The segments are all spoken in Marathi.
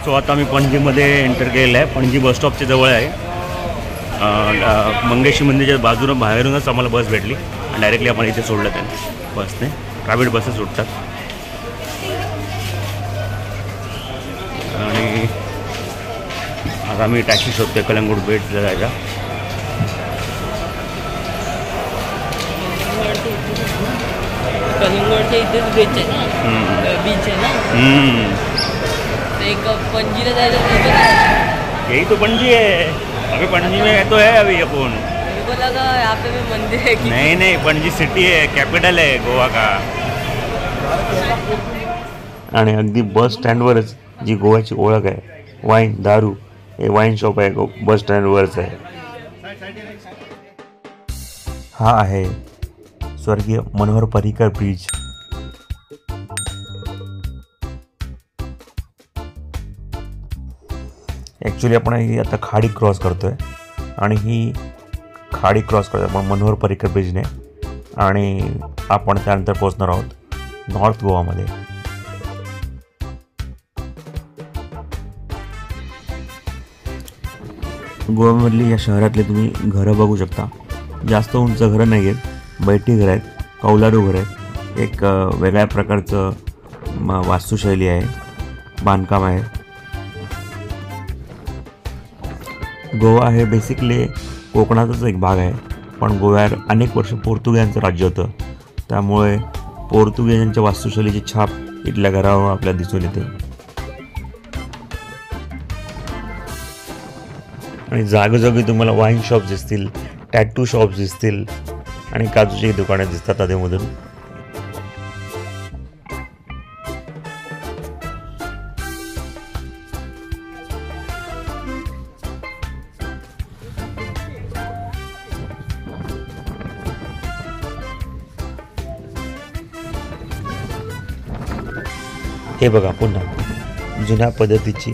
सो आता मी पणजीमध्ये एंटर केलेलं आहे. पणजी बस स्टॉपच्या जवळ आहे. मंगेशी मंदिरच्या बाजूनं बाहेरूनच आम्हाला बस भेटली आणि डायरेक्टली आपण इथे सोडलं त्यांनी बसने. प्रायव्हेट बसेस सुटतात आणि आता मी टॅक्सी शोधतोय कलंगूट बीचला जायचा. कलिंगडच्या इथेच बीच आहे ना, बीच आहे ना. एक पणजीला जायचं यही तो पणजी है. अभी पणजी में तो है अभी अपन. मेरे को लगा यहाँ पे भी मंदिर है. नहीं नहीं, पणजी सिटी है, कॅपिटल आहे गोवा का. आणि अगदी बस स्टँडवरच जी गोव्याची ओळख आहे, वाईन दारू, हे वाईन शॉप आहे बस स्टँडवरच आहे. हा आहे स्वर्गीय मनोहर पर्रिकर ब्रिज. ॲक्च्युली आपण ही आता खाडी क्रॉस करतोय आणि ही खाडी क्रॉस करतो आपण मनोहर पर्रिकर ब्रिजने आणि आपण त्यानंतर पोहोचणार आहोत नॉर्थ गोवामध्ये. गोव्यामधली या शहरातले तुम्ही घरं बघू शकता. जास्त उंच घरं नाही आहेत, बैठी घरं आहेत, कौलारू घरं आहेत. एक वेगळ्या प्रकारचं वास्तुशैली आहे, बांधकाम आहे. गोवा हे बेसिकली कोकणाचाच एक भाग आहे, पण गोव्यात अनेक वर्ष पोर्तुगीजांचं राज्य होतं, त्यामुळे पोर्तुगीजांच्या वास्तुशैलीची छाप इथल्या घरावर आपल्याला दिसून येते. आणि जागोजागी तुम्हाला वाईन शॉप्स दिसतील, टॅटू शॉप्स दिसतील आणि काजूची दुकाने दिसतात अधेमधून. हे बघा पुन्हा जुन्या पद्धतीची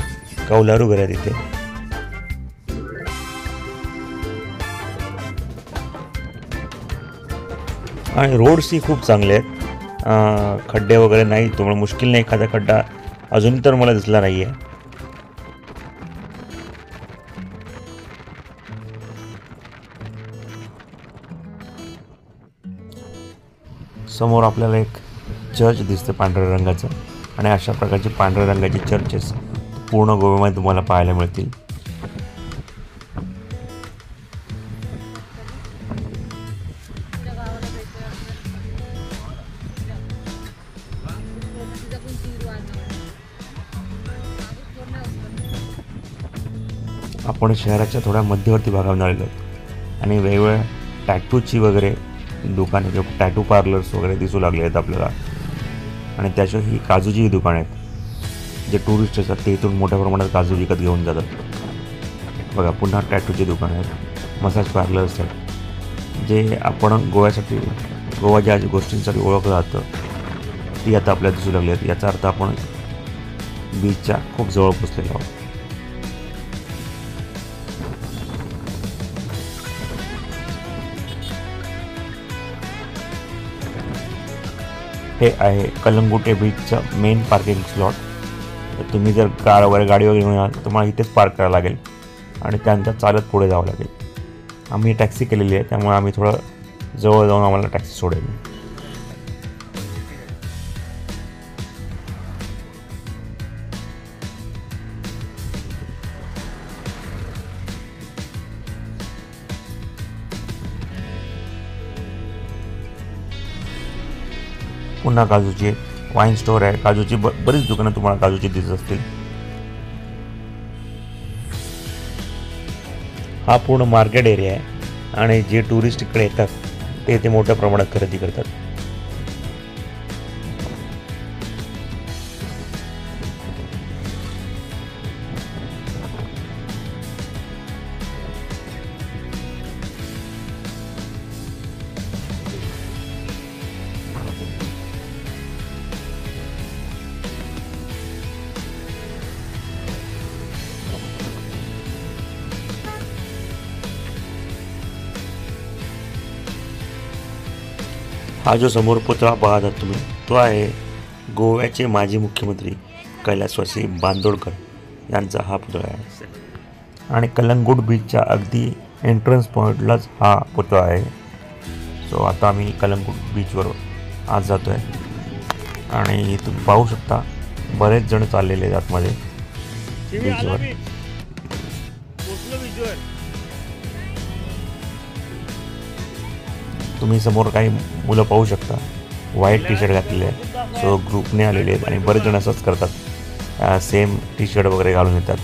कौलारू घरं आहेत इथे. आणि रोड्सही खूप चांगले आहेत, खड्डे वगैरे नाही, त्यामुळे मुश्किल नाही एखादा खड्डा अजून तर मला दिसला नाही आहे. समोर आपल्याला एक चर्च दिसतं पांढऱ्या रंगाचं आणि अशा प्रकारचे पांढऱ्या रंगाचे चर्चेस पूर्ण गोव्यामध्ये तुम्हाला पाहायला मिळतील. आपण शहराच्या थोड्या मध्यवर्ती भागावर आलेलो आहोत आणि वेगवेगळ्या टॅटूची वगैरे दुकाने किंवा टॅटू पार्लर्स वगैरे दिसू लागले आहेत आपल्याला. आणि त्याशिवाय ही काजूची दुकान आहेत, जे टुरिस्ट असतात ते इथून मोठ्या प्रमाणात काजू विकत घेऊन जातात. बघा पुन्हा टॅटूची दुकान आहेत, मसाज पार्लर्स आहेत, जे आपण गोवा ज्या गोष्टींसाठी ओळखलं जातं ती आता आपल्याला दिसू लागली आहेत. याचा अर्थ आपण बीचच्या खूप जवळ पोचलेलो आहोत. हे आहे कलंगुटे बीचचं मेन पार्किंग स्लॉट. तुम्ही जर कार वगैरे गाडी वगैरे घेऊन आहात तर तुम्हाला इथेच पार्क करावं लागेल आणि त्यानंतर चालत पुढे जावं लागेल. आम्ही टॅक्सी केलेली आहे, त्यामुळे आम्ही थोडं जवळ जाऊन आम्हाला टॅक्सी सोडेल. पुन्हा काजूची वाईन स्टोअर आहे, काजूची बरीच दुकानं तुम्हाला काजूची दिसत असतील. हा पूर्ण मार्केट एरिया आहे आणि जे टुरिस्ट इकडे येतात ते इथे मोठ्या प्रमाणात खरेदी करतात. हा जो समोर पुतळा पाहतात तुम्ही तो आहे गोव्याचे माजी मुख्यमंत्री कैलासवासी बांदोडकर यांचा हा पुतळा आहे. आणि कलंगूट बीचच्या अगदी एंट्रन्स पॉईंटलाच हा पुतळा आहे. सो आता आम्ही कलंगूट बीचवर आज जातो आहे. आणि तुम्ही पाहू शकता बरेच जण चाललेले आहेत आतमध्ये बीचवर. तुम्ही समोर काही मुलं पाहू शकता व्हाईट टी शर्ट घातलेले आहेत. सो ग्रुपने आलेले आहेत आणि बरेच जण असंच करतात, सेम टी शर्ट वगैरे घालून येतात.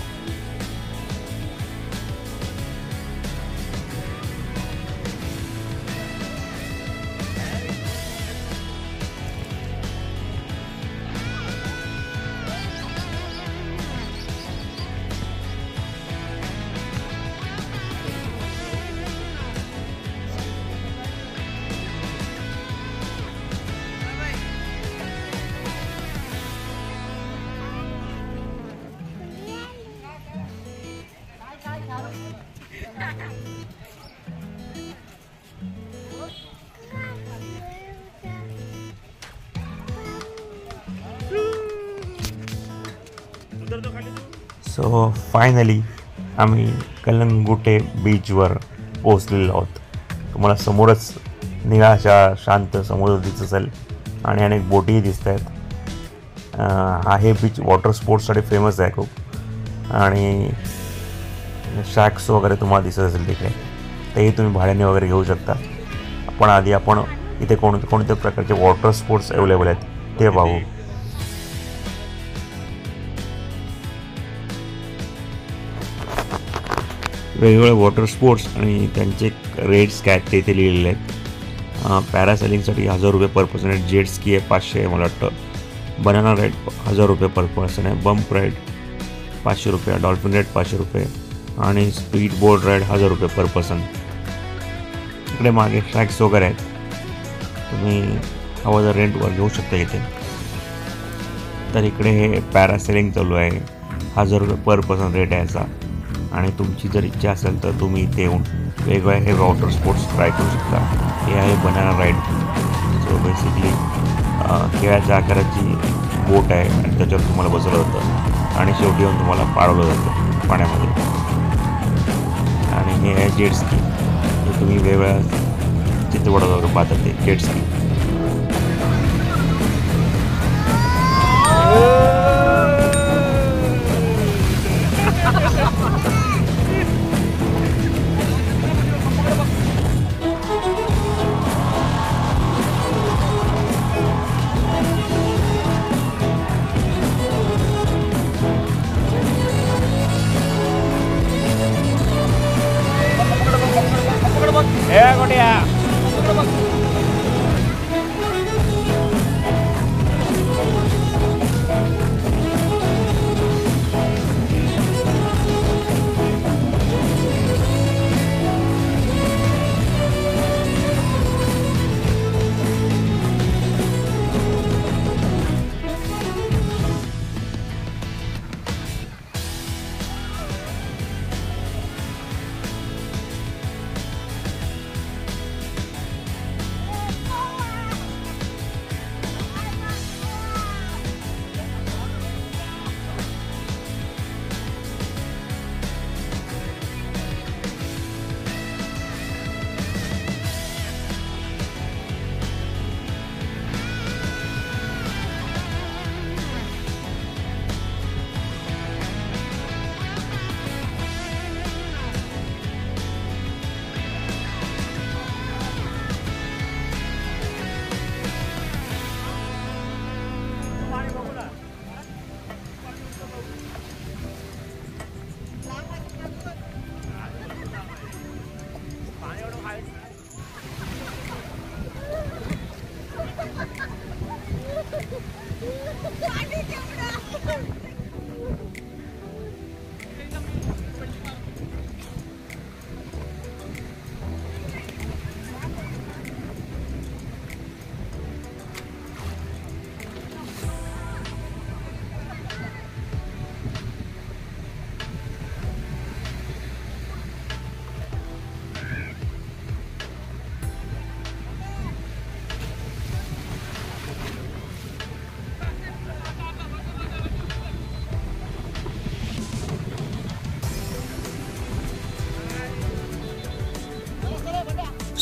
सो फायनली आम्ही कलंगुटे बीचवर पोहोचलेलो आहोत. तुम्हाला समोरच निळाशा शांत समुद्र दिसत असेल आणि अनेक बोटीही दिसत आहेत. हा हे बीच वॉटर स्पोर्ट्ससाठी फेमस आहे खूप. आणि शॅक्स वगैरे तुम्हाला दिसत असेल तिकडे, तेही तुम्ही भाड्याने वगैरे घेऊ शकता. पण आधी आपण इथे कोणत्या प्रकारचे वॉटर स्पोर्ट्स अवेलेबल आहेत ते पाहू. वेगवेगळे वॉटर स्पोर्ट्स आणि त्यांचे रेट्स काय ते इथे लिहिलेले आहेत. पॅरासेलिंगसाठी 1000 रुपये पर पर्सन आहे. जेट स्की आहे 500 आहे मला वाटतं. बनाना राईड 1000 रुपये पर पर्सन आहे. बम्प राईड 500 रुपये. डॉल्फिन राईड 500 रुपये. आणि स्पीड बोट राईड 1000 रुपये पर पर्सन. इकडे मागे ट्रॅक्स वगैरे आहेत, तुम्ही हवं तर रेंटवर घेऊ शकता इथे. तर इकडे हे पॅरासेलिंग चालू आहे. 1000 रुपये पर पर्सन रेट आहे याचा. आणि तुमची जर इच्छा असेल तर तुम्ही इथे येऊन वेगवेगळे हे वॉटर स्पोर्ट्स ट्राय करू शकता. हे आहे बनाना राईड. सो बेसिकली केळ्याच्या आकाराची बोट आहे आणि त्याच्यावर तुम्हाला बसवलं जातं आणि शेवटी येऊन तुम्हाला पाडवलं जातं पाण्यामध्ये. आणि हे आहे जेट स्की. हे तुम्ही वेगवेगळ्या चित्रपटात वगैरे पाहता ते जेट स्की.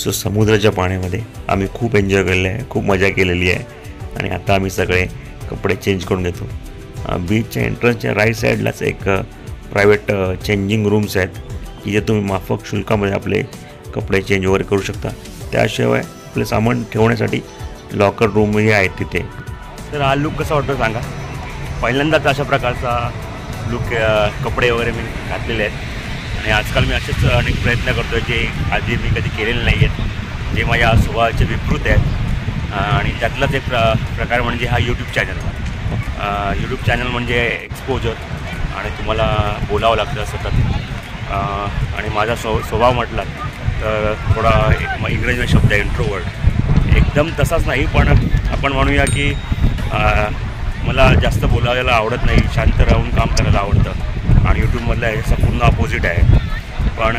सो समुद्राच्या पाण्यामध्ये आम्ही खूप एन्जॉय केलेलं आहे, खूप मजा केलेली आहे. आणि आता आम्ही सगळे कपडे चेंज करून घेतो. बीचच्या एंट्रन्सच्या राईट साईडलाच एक प्रायव्हेट चेंजिंग रूम्स आहेत की जे तुम्ही माफक शुल्कामध्ये आपले कपडे चेंज वगैरे करू शकता. त्याशिवाय आपले सामान ठेवण्यासाठी लॉकर रूमही आहेत तिथे. तर हा लुक कसा वाटतो सांगा. पहिल्यांदाच अशा प्रकारचा लुक कपडे वगैरे मी घातलेले आहेत आणि आजकाल मी असेच अनेक प्रयत्न करतो जे आधी मी कधी केलेले नाही आहेत, जे माझ्या स्वभावाचे विकृत आहेत. आणि त्यातलाच एक प्रकार म्हणजे हा यूट्यूब चॅनल. यूट्यूब चॅनल म्हणजे एक्सपोजर आणि तुम्हाला बोलावं लागतं सतत. आणि माझा स्वभाव म्हटला तर थोडा एक इंग्रजी शब्द आहे इंट्रोवर्ट. एकदम तसाच नाही, पण आपण म्हणूया की मला जास्त बोलायला आवडत नाही, शांत राहून काम करायला आवडतं. आणि यूट्यूबमधलं ह्याचं पूर्ण अपोजिट आहे. पण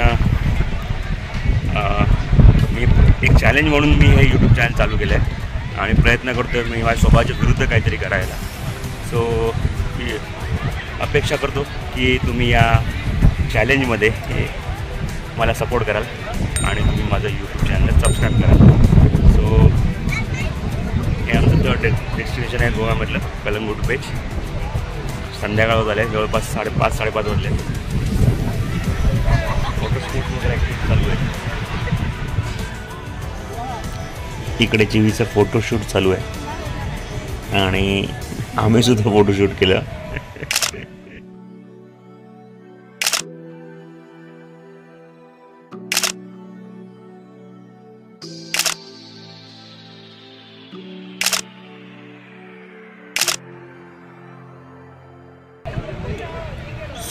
मी एक चॅलेंज म्हणून मी हे यूट्यूब चॅनल चालू केलं आहे आणि प्रयत्न करतो मी माझ्या स्वभावाच्या विरुद्ध काहीतरी करायला. सो मी अपेक्षा करतो की तुम्ही या चॅलेंजमध्ये मला सपोर्ट कराल आणि तुम्ही माझं यूट्यूब चॅनल सबस्क्राईब कराल. सो हे आमचं डेस्टिनेशन आहे गोव्यामधलं कलंगूट बीच. संध्याकाळ होत आले, जवळपास 5:30-5:30 वाजले. फोटोशूट वगैरे ॲक्टिव्ह चालू आहे. इकडे जीवीचं फोटोशूट चालू आहे आणि आम्ही सुद्धा फोटोशूट केलं.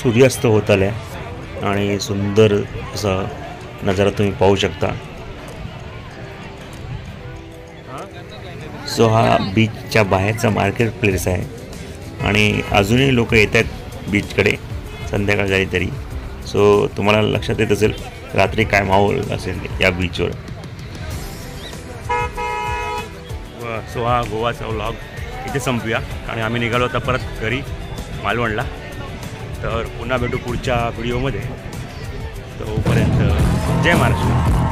सूर्यास्त होत आला आणि सुंदर असा नजारा तुम्ही पाहू शकता. सो हा बीचच्या बाहेरचा मार्केट प्लेस आहे आणि अजूनही लोक येत आहेत बीचकडे संध्याकाळ झाली तरी. सो तुम्हाला लक्षात येत असेल रात्री काय माहोल असेल या बीचवर. सो हा गोवाचा व्लॉग इथे संपूया आणि आम्ही निघालो आता परत घरी मालवणला. तर पुन्हा भेटू पुढच्या व्हिडिओमध्ये. तोपर्यंत जय महाराष्ट्र.